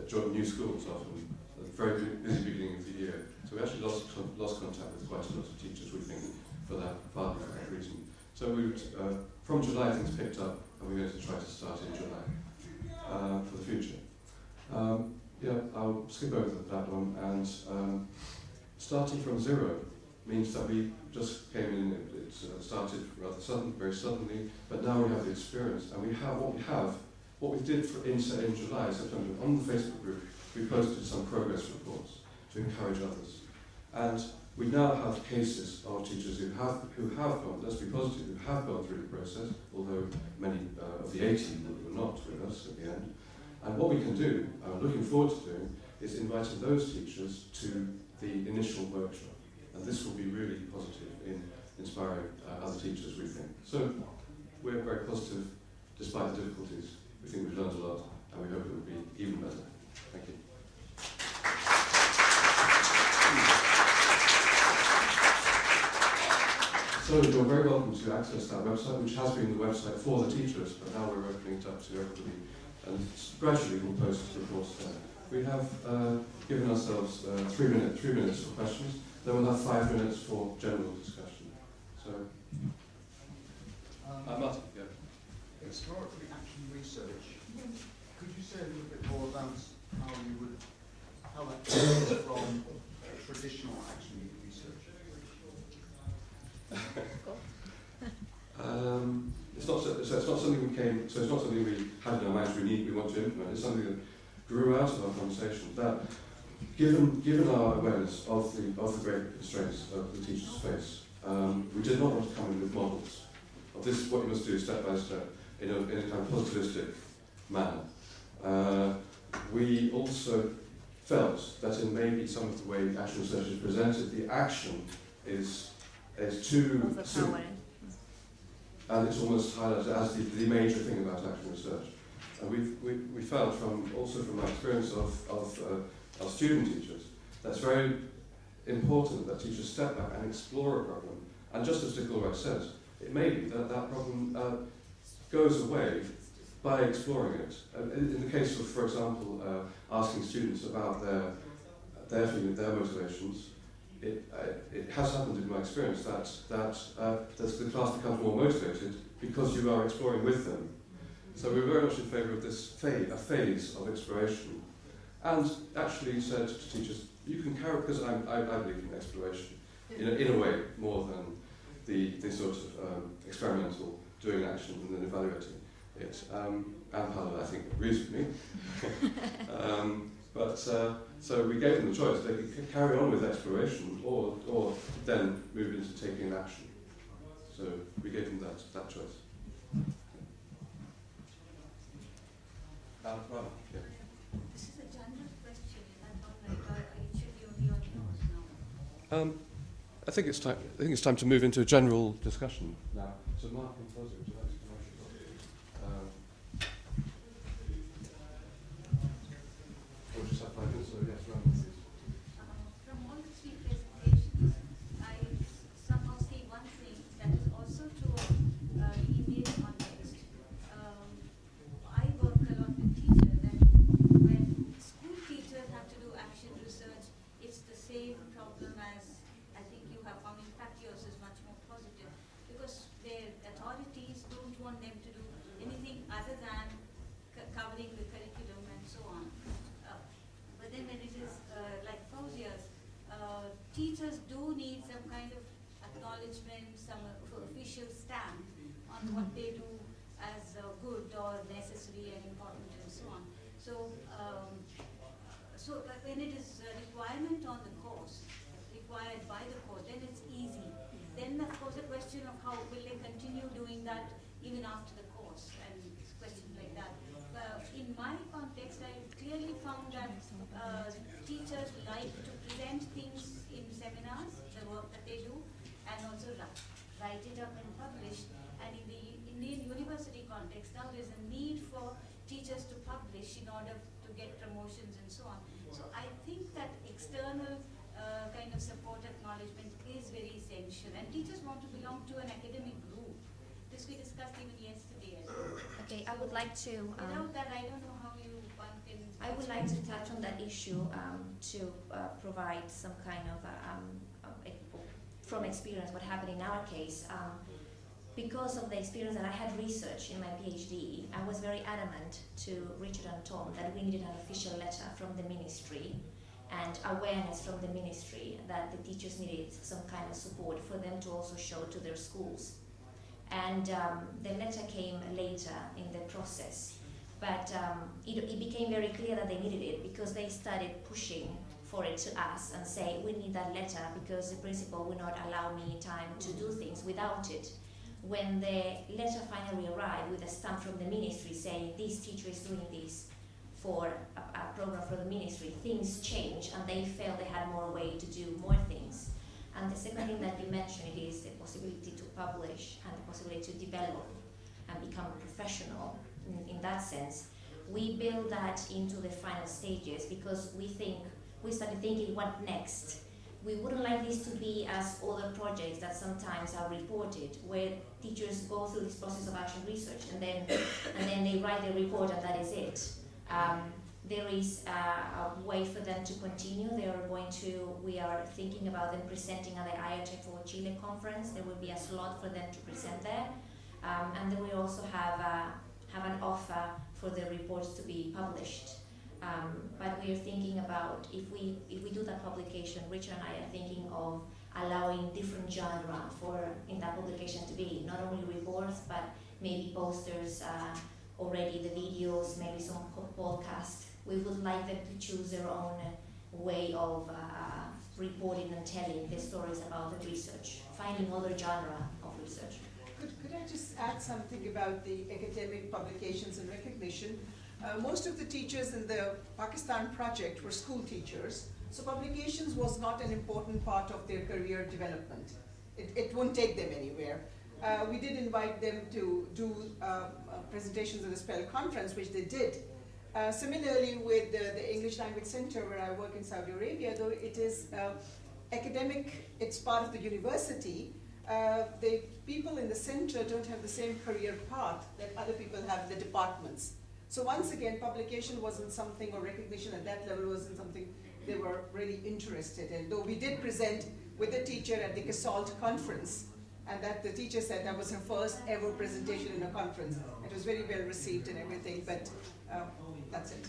join new schools often, a very busy beginning of the year. So we actually lost contact with quite a lot of teachers, we think, partly for that reason. So we would, from July things picked up, and we're going to try to start in July for the future. I'll skip over that one. And starting from zero means that we just came in, it started rather very suddenly, but now we have the experience, and we have what we did in July, September, on the Facebook group, we posted some progress reports to encourage others. And we now have cases of teachers who have gone, let's be positive, who have gone through the process, although many of the 18 were not with us at the end. And what we can do, I'm looking forward to doing, is inviting those teachers to the initial workshop. And this will be really positive in inspiring other teachers, we think. So we're very positive, despite the difficulties. We think we've learned a lot, and we hope it will be even better. Thank you. So you're very welcome to access that website, which has been the website for the teachers, but now we're opening it up to everybody, and gradually we'll post reports there. We have given ourselves 3 minutes for questions, then we'll have 5 minutes for general discussion. So, Martin, yeah. Exploratory action research. Could you say a little bit more about how that differs from traditional action research? It's not something we had in our minds we want to implement. It's something that grew out of our conversations. That given our awareness of the great constraints that the teachers face, we did not want to come in with models of this is what you must do step by step in a kind of positivistic manner. We also felt that in maybe some of the way action research is presented, the action is too soon. And it's almost highlighted as the major thing about action research. And we felt also from my experience of student teachers, that's very important that teachers step back and explore a problem. And just as Dick Allwright says, it may be that problem goes away by exploring it. In the case of, for example, asking students about their motivations, it has happened in my experience that the class becomes more motivated because you are exploring with them. So we're very much in favour of this phase of exploration, and actually said to teachers, you can carry, because I believe in exploration in a way more than the sort of experimental doing action and then evaluating it. And Paula, I think, agrees with me. So we gave them the choice. They could carry on with exploration or then move into taking action. So we gave them that choice. Yeah. This is a general question, and not like it should be only on yours now. I think it's time to move into a general discussion now. So Mark and Fauzia, would you like to come out? We'll just have 5 minutes, so yes, round please. From all the three presentations, I somehow see one thing that is also true of the Indian context. I work a lot with teachers, and when school teachers have to do action research, it's the same problem as I think you have found. In fact, yours is much more positive because their authorities don't want them to do anything other than covering the curriculum and so on. But then when it is like Fauzia's, teachers do need some kind of acknowledgement, some official stamp on what they do as good or necessary and important and so on. So, when it is a requirement on the course, required by the course, then it's easy. Then of course the question of how will they continue doing that even after the course and questions like that. in my context, I clearly found that teachers like to present things in seminars, the work that they do, and also write it up and publish. And in the Indian university context, now there's a need for teachers to publish in order to get promotions and so on. So I think that external kind of support acknowledgement is very essential. And teachers want to belong to an academic group. This we discussed even yesterday as well. Okay, I would like to. Without that, I don't know how one can. I would like to touch on that issue to provide some kind of from experience what happened in our case. Because of the experience that I had research in my PhD, I was very adamant to Richard and Tom that we needed an official letter from the ministry and awareness from the ministry that the teachers needed some kind of support for them to also show to their schools. And the letter came later in the process, but it became very clear that they needed it because they started pushing for it to us and say, we need that letter because the principal will not allow me time to do things without it. When the letter finally arrived with a stamp from the ministry saying this teacher is doing this for a program for the ministry, things changed and they felt they had more way to do more things. And the second thing that you mentioned is the possibility to publish and the possibility to develop and become a professional in that sense. We build that into the final stages because we started thinking what next. We wouldn't like this to be as other projects that sometimes are reported, where teachers go through this process of action research and then they write their report and that is it. There is a way for them to continue. We are thinking about them presenting at the IoT for Chile conference. There will be a slot for them to present there. And then we also have an offer for the reports to be published. But we are thinking about if we do that publication, Richard and I are thinking of allowing different genre in that publication to be not only reports but maybe posters, already the videos, maybe some podcasts. We would like them to choose their own way of reporting and telling the stories about the research, finding other genre of research. Could I just add something about the academic publications and recognition? Most of the teachers in the Pakistan project were school teachers, so publications was not an important part of their career development. It won't take them anywhere. We did invite them to do presentations at the Spell conference, which they did. Similarly with the English Language Center where I work in Saudi Arabia, though it is academic, it's part of the university, the people in the center don't have the same career path that other people have in the departments. So once again, publication wasn't something, or recognition at that level wasn't something they were really interested in. Though we did present with the teacher at the Casalt conference, and that the teacher said that was her first ever presentation in a conference. It was very well received and everything, but that's it.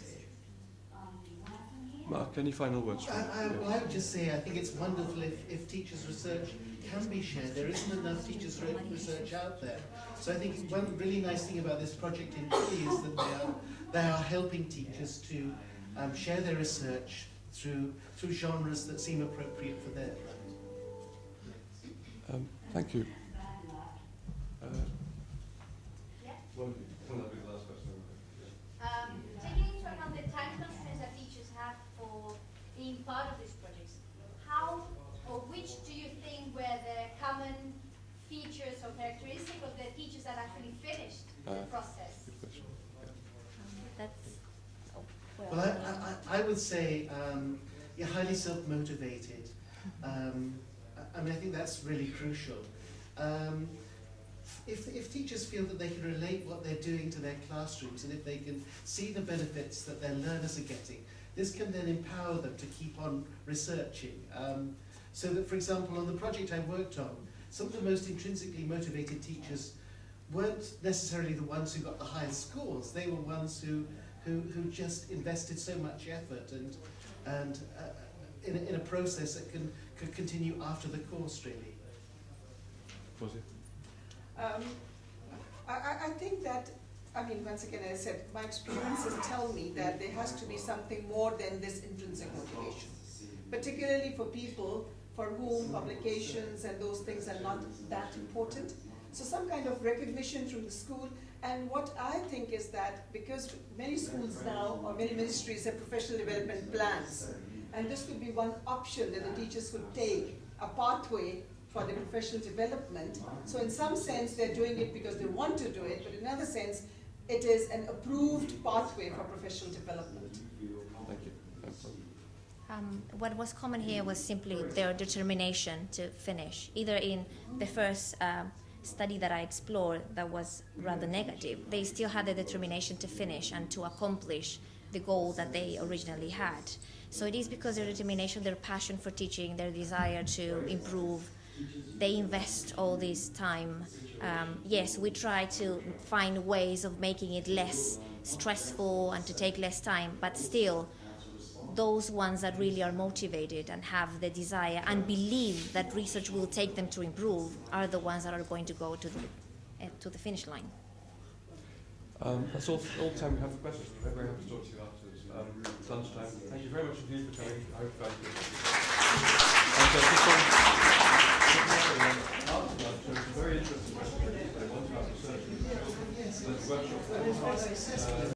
Mark, any final words? I would just say I think it's wonderful if teachers' research can be shared. There isn't enough teachers' research out there. So I think one really nice thing about this project in Chile is that they are helping teachers to share their research through genres that seem appropriate for them. Thank you. Yeah. Well, that'll be the last question. Taking into account the time constraints that teachers have for being part of these projects, how or which do you think were the common features or characteristics of the teachers that actually finished the process? Good question. Yeah. Well, I would say you're highly self-motivated. I mean, I think that's really crucial. If teachers feel that they can relate what they're doing to their classrooms and if they can see the benefits that their learners are getting, this can then empower them to keep on researching. So that, for example, on the project I worked on, some of the most intrinsically motivated teachers weren't necessarily the ones who got the highest scores. They were ones who just invested so much effort and in a process that could continue after the course, really. Fauzia? I think that, I mean, once again, as I said, my experiences tell me that there has to be something more than this intrinsic motivation, particularly for people for whom publications and those things are not that important. So some kind of recognition through the school, And what I think is that because many schools now, or many ministries have professional development plans, and this could be one option that the teachers could take, a pathway for their professional development. So in some sense, they're doing it because they want to do it, but in another sense, it is an approved pathway for professional development. Thank you. What was common here was simply their determination to finish. Either in the first study that I explored that was rather negative, they still had the determination to finish and to accomplish the goal that they originally had. So it is because their determination, their passion for teaching, their desire to improve, they invest all this time. Yes, we try to find ways of making it less stressful and to take less time, but still, those ones that really are motivated and have the desire and believe that research will take them to improve are the ones that are going to go to the finish line. That's all the time we have for questions. We're very happy to talk to you afterwards. It's lunchtime. Thank you very much indeed for coming. I hope you guys after lunch, there was a very interesting presentation. I want to have research. There's a workshop.